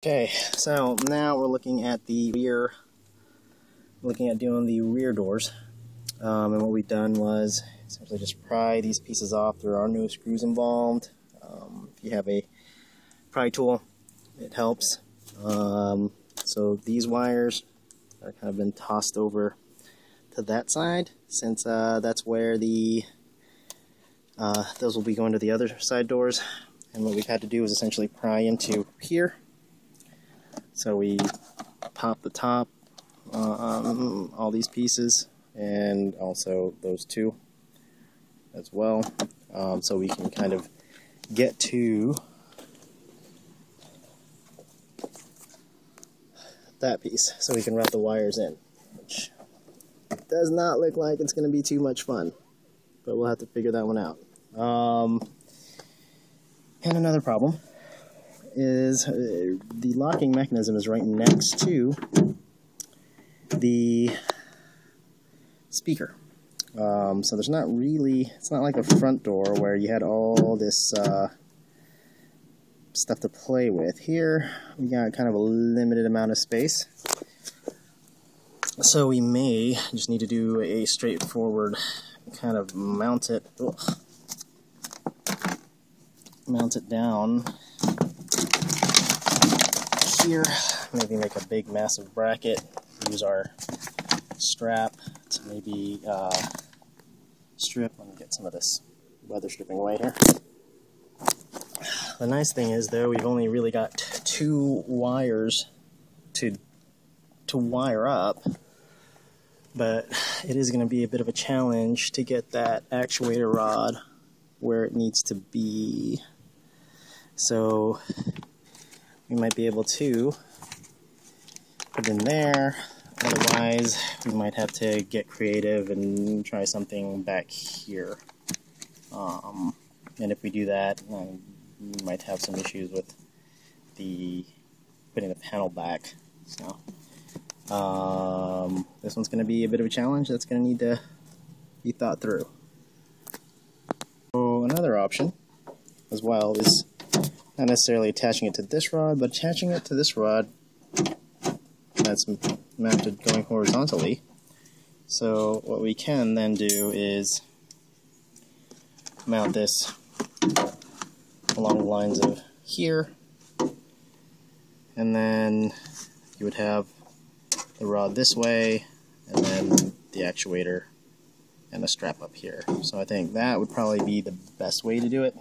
Okay, so now we're looking at the rear, doing the rear doors. And what we've done was essentially just pry these pieces off. There are no screws involved. If you have a pry tool, it helps. So these wires are kind of been tossed over to that side, since that's where the those will be going to the other side doors. And what we've had to do is essentially pry into here. So we pop the top, all these pieces, and also those two as well, so we can kind of get to that piece, so we can route the wires in, which does not look like it's going to be too much fun, but we'll have to figure that one out. And another problem is the locking mechanism is right next to the speaker. So there's not really, it's not like a front door where you had all this stuff to play with. Here we got kind of a limited amount of space, so we may just need to do a straightforward kind of mount it down here, maybe make a big massive bracket, use our strap to maybe strip. Let me get some of this weather stripping away here. The nice thing is, though, we've only really got two wires to wire up, but it is going to be a bit of a challenge to get that actuator rod where it needs to be. So we might be able to put it in there. Otherwise, we might have to get creative and try something back here. And if we do that, we might have some issues with putting the panel back. So this one's going to be a bit of a challenge. That's going to need to be thought through. So another option as well is not necessarily attaching it to this rod, but attaching it to this rod that's mounted going horizontally. So what we can then do is mount this along the lines of here, and then you would have the rod this way, and then the actuator and the strap up here. So I think that would probably be the best way to do it.